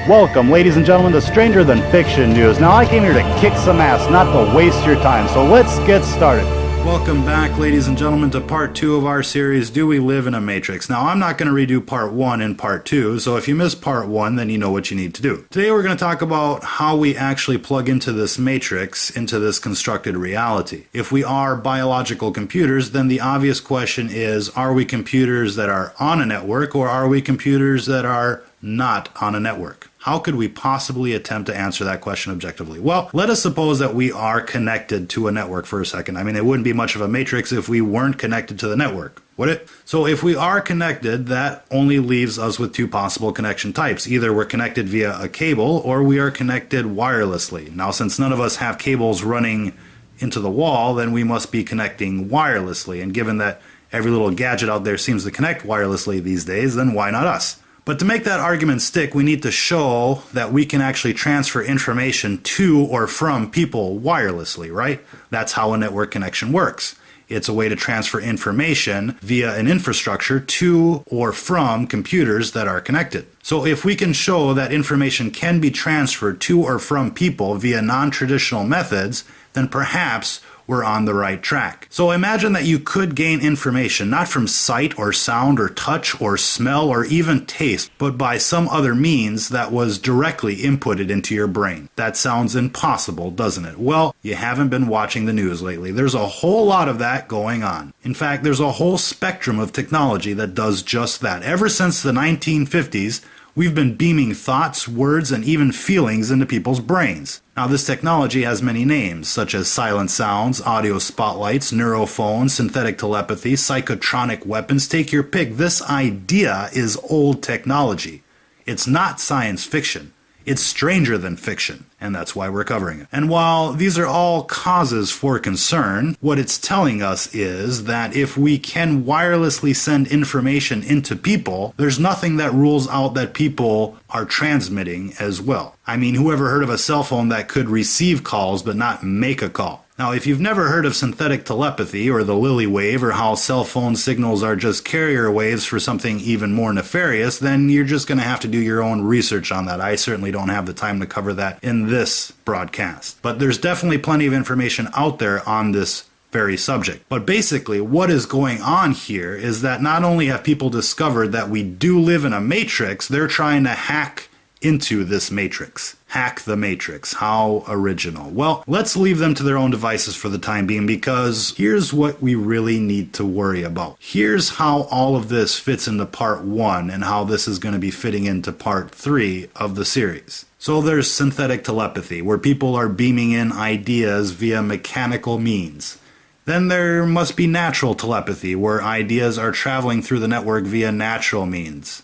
Welcome, ladies and gentlemen, to Stranger Than Fiction News. Now, I came here to kick some ass, not to waste your time, so let's get started. Welcome back, ladies and gentlemen, to part 2 of our series, Do We Live in a Matrix? Now, I'm not going to redo part 1 and part 2, so if you missed part 1, then you know what you need to do. Today, we're going to talk about how we actually plug into this matrix, into this constructed reality. If we are biological computers, then the obvious question is, are we computers that are on a network, or are we computers that are not on a network? How could we possibly attempt to answer that question objectively? Well, let us suppose that we are connected to a network for a second. I mean, it wouldn't be much of a matrix if we weren't connected to the network, would it? So if we are connected, that only leaves us with two possible connection types. Either we're connected via a cable or we are connected wirelessly. Now, since none of us have cables running into the wall, then we must be connecting wirelessly. And given that every little gadget out there seems to connect wirelessly these days, then why not us? But to make that argument stick, we need to show that we can actually transfer information to or from people wirelessly, right? That's how a network connection works. It's a way to transfer information via an infrastructure to or from computers that are connected. So if we can show that information can be transferred to or from people via non-traditional methods, then perhaps we're on the right track. So imagine that you could gain information not from sight or sound or touch or smell or even taste, but by some other means that was directly inputted into your brain. That sounds impossible, doesn't it? Well, you haven't been watching the news lately. There's a whole lot of that going on. In fact, there's a whole spectrum of technology that does just that. Ever since the 1950s, we've been beaming thoughts, words, and even feelings into people's brains. Now, this technology has many names, such as silent sounds, audio spotlights, neurophones, synthetic telepathy, psychotronic weapons. Take your pick. This idea is old technology. It's not science fiction. It's stranger than fiction, and that's why we're covering it. And while these are all causes for concern, what it's telling us is that if we can wirelessly send information into people, there's nothing that rules out that people are transmitting as well. I mean, whoever heard of a cell phone that could receive calls but not make a call? Now, if you've never heard of synthetic telepathy or the Lily wave or how cell phone signals are just carrier waves for something even more nefarious, then you're just going to have to do your own research on that. I certainly don't have the time to cover that in this broadcast. But there's definitely plenty of information out there on this very subject. But basically, what is going on here is that not only have people discovered that we do live in a matrix, they're trying to hack into this matrix. Hack the matrix. How original. Well, let's leave them to their own devices for the time being, because here's what we really need to worry about. Here's how all of this fits into part 1 and how this is going to be fitting into part 3 of the series. So there's synthetic telepathy, where people are beaming in ideas via mechanical means. Then there must be natural telepathy, where ideas are traveling through the network via natural means.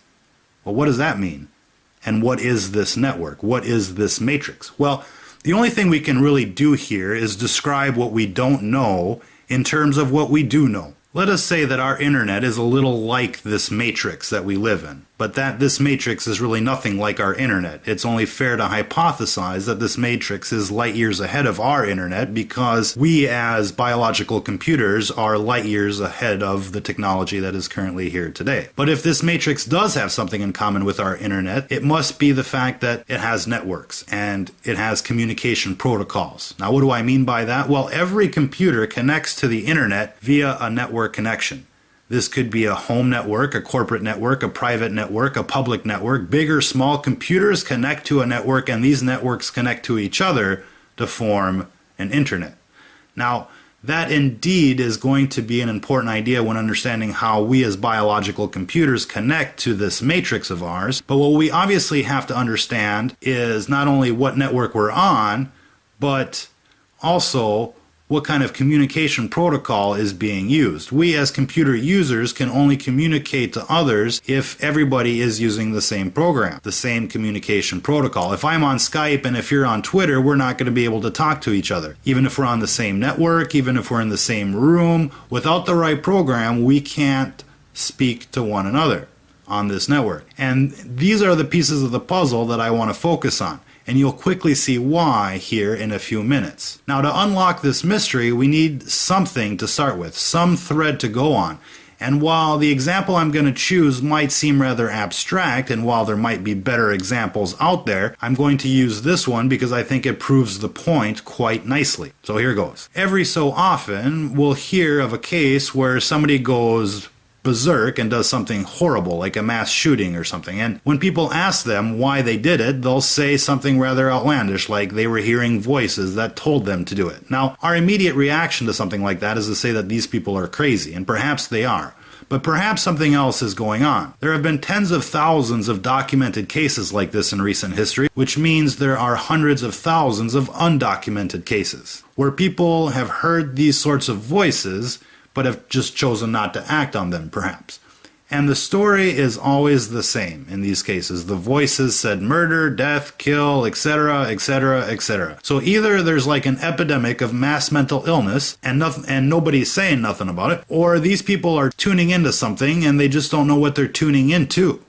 Well, what does that mean? And what is this network? What is this matrix? Well, the only thing we can really do here is describe what we don't know in terms of what we do know. Let us say that our internet is a little like this matrix that we live in, but that this matrix is really nothing like our internet. It's only fair to hypothesize that this matrix is light years ahead of our internet, because we as biological computers are light years ahead of the technology that is currently here today. But if this matrix does have something in common with our internet, it must be the fact that it has networks and it has communication protocols. Now, what do I mean by that? Well, every computer connects to the internet via a network connection. This could be a home network, a corporate network, a private network, a public network. Big or small, computers connect to a network, and these networks connect to each other to form an internet. Now, that indeed is going to be an important idea when understanding how we as biological computers connect to this matrix of ours. But what we obviously have to understand is not only what network we're on, but also what kind of communication protocol is being used. We as computer users can only communicate to others if everybody is using the same program, the same communication protocol. If I'm on Skype and if you're on Twitter, we're not going to be able to talk to each other. Even if we're on the same network, even if we're in the same room, without the right program, we can't speak to one another on this network. And these are the pieces of the puzzle that I want to focus on. And you'll quickly see why here in a few minutes. Now, to unlock this mystery, we need something to start with, some thread to go on. And while the example I'm going to choose might seem rather abstract, and while there might be better examples out there, I'm going to use this one because I think it proves the point quite nicely. So here goes. Every so often, we'll hear of a case where somebody goes berserk and does something horrible, like a mass shooting or something. And when people ask them why they did it, they'll say something rather outlandish, like they were hearing voices that told them to do it. Now, our immediate reaction to something like that is to say that these people are crazy, and perhaps they are. But perhaps something else is going on. There have been tens of thousands of documented cases like this in recent history, which means there are hundreds of thousands of undocumented cases, where people have heard these sorts of voices but have just chosen not to act on them, perhaps. And the story is always the same in these cases. The voices said murder, death, kill, etc., etc., etc. So either there's like an epidemic of mass mental illness and nobody's saying nothing about it, or these people are tuning into something and they just don't know what they're tuning into.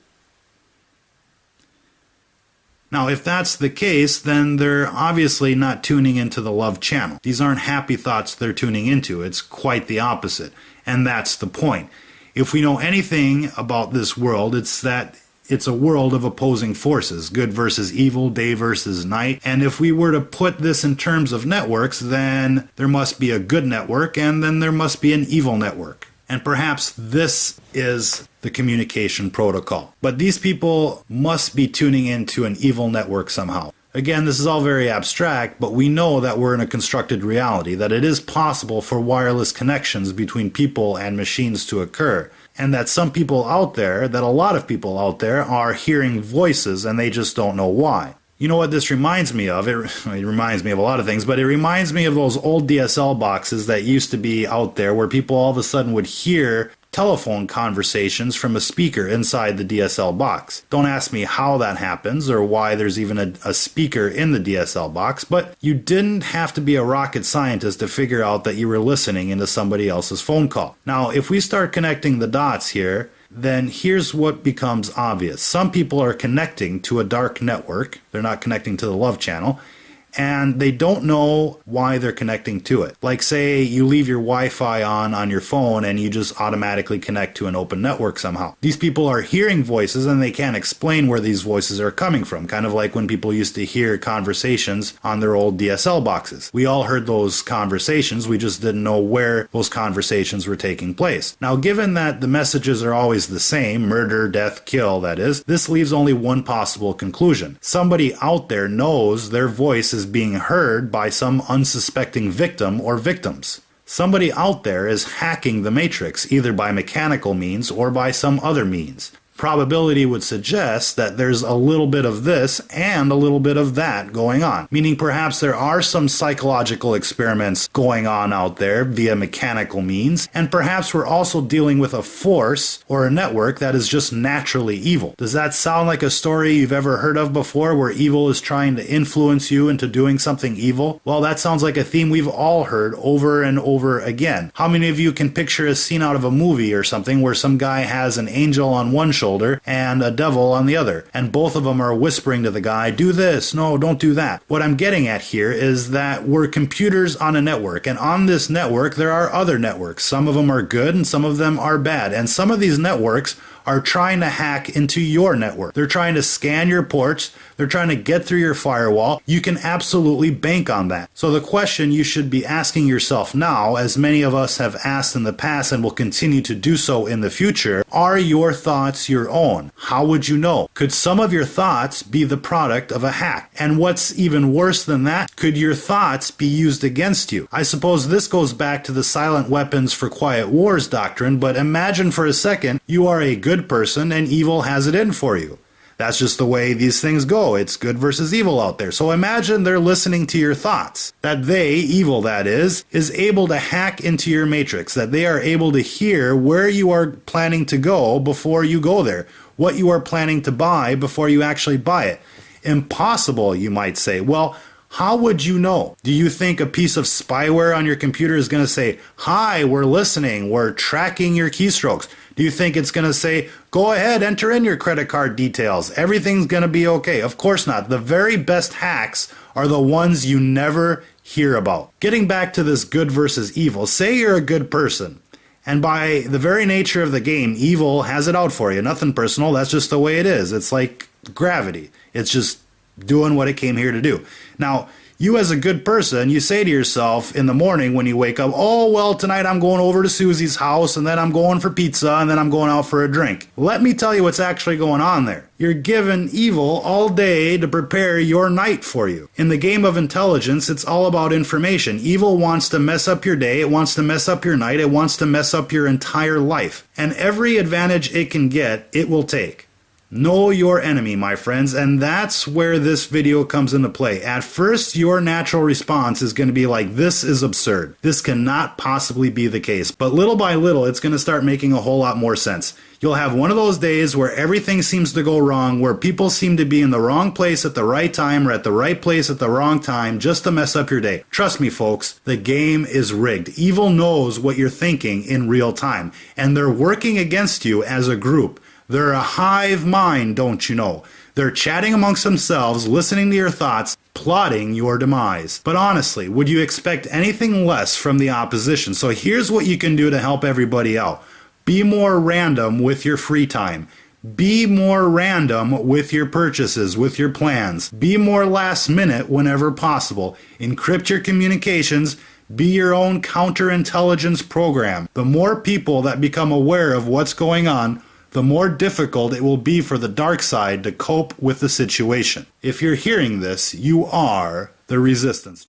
Now, if that's the case, then they're obviously not tuning into the love channel. These aren't happy thoughts they're tuning into. It's quite the opposite. And that's the point. If we know anything about this world, it's that it's a world of opposing forces, good versus evil, day versus night. And if we were to put this in terms of networks, then there must be a good network, and then there must be an evil network. And perhaps this is the communication protocol. But these people must be tuning into an evil network somehow. Again, this is all very abstract, but we know that we're in a constructed reality, that it is possible for wireless connections between people and machines to occur, and that some people out there, that a lot of people out there, are hearing voices and they just don't know why. You know what this reminds me of? It reminds me of a lot of things, but it reminds me of those old DSL boxes that used to be out there where people all of a sudden would hear telephone conversations from a speaker inside the DSL box. Don't ask me how that happens or why there's even a speaker in the DSL box, but you didn't have to be a rocket scientist to figure out that you were listening into somebody else's phone call. Now, if we start connecting the dots here, then here's what becomes obvious. Some people are connecting to a dark network. They're not connecting to the love channel. And they don't know why they're connecting to it. Like, say you leave your Wi-Fi on your phone and you just automatically connect to an open network somehow. These people are hearing voices and they can't explain where these voices are coming from. Kind of like when people used to hear conversations on their old DSL boxes. We all heard those conversations, we just didn't know where those conversations were taking place. Now, given that the messages are always the same, murder, death, kill, that is, this leaves only one possible conclusion. Somebody out there knows their voice is being heard by some unsuspecting victim or victims. Somebody out there is hacking the matrix, either by mechanical means or by some other means. Probability would suggest that there's a little bit of this and a little bit of that going on, meaning perhaps there are some psychological experiments going on out there via mechanical means, and perhaps we're also dealing with a force or a network that is just naturally evil. Does that sound like a story you've ever heard of before, where evil is trying to influence you into doing something evil? Well, that sounds like a theme we've all heard over and over again. How many of you can picture a scene out of a movie or something where some guy has an angel on one shoulder and a devil on the other, and both of them are whispering to the guy, do this, no, don't do that? What I'm getting at here is that we're computers on a network, and on this network there are other networks. Some of them are good and some of them are bad, and some of these networks are trying to hack into your network. They're trying to scan your ports. They're trying to get through your firewall. You can absolutely bank on that. So the question you should be asking yourself now, as many of us have asked in the past and will continue to do so in the future, are your thoughts your own? How would you know? Could some of your thoughts be the product of a hack? And what's even worse than that, could your thoughts be used against you? I suppose this goes back to the silent weapons for quiet wars doctrine, but imagine for a second you are a good person and evil has it in for you. That's just the way these things go. It's good versus evil out there. So imagine they're listening to your thoughts. That they, evil that is able to hack into your matrix. That they are able to hear where you are planning to go before you go there. What you are planning to buy before you actually buy it. Impossible, you might say. Well, how would you know? Do you think a piece of spyware on your computer is going to say, hi, we're listening, we're tracking your keystrokes? Do you think it's going to say, go ahead, enter in your credit card details, everything's going to be okay? Of course not. The very best hacks are the ones you never hear about. Getting back to this good versus evil, say you're a good person, And by the very nature of the game, evil has it out for you. Nothing personal, that's just the way it is. It's like gravity. It's just doing what it came here to do. Now, you as a good person, you say to yourself in the morning when you wake up, oh, well, tonight I'm going over to Susie's house, and then I'm going for pizza, and then I'm going out for a drink. Let me tell you what's actually going on there. You're given evil all day to prepare your night for you. In the game of intelligence, it's all about information. Evil wants to mess up your day, it wants to mess up your night, it wants to mess up your entire life. And every advantage it can get, it will take. Know your enemy, my friends, and that's where this video comes into play. At first, your natural response is going to be like, this is absurd. This cannot possibly be the case. But little by little, it's going to start making a whole lot more sense. You'll have one of those days where everything seems to go wrong, where people seem to be in the wrong place at the right time or at the right place at the wrong time just to mess up your day. Trust me, folks, the game is rigged. Evil knows what you're thinking in real time, and they're working against you as a group. They're a hive mind, don't you know? They're chatting amongst themselves, listening to your thoughts, plotting your demise. But honestly, would you expect anything less from the opposition? So here's what you can do to help everybody out. Be more random with your free time. Be more random with your purchases, with your plans. Be more last minute whenever possible. Encrypt your communications. Be your own counterintelligence program. The more people that become aware of what's going on, the more difficult it will be for the dark side to cope with the situation. If you're hearing this, you are the resistance.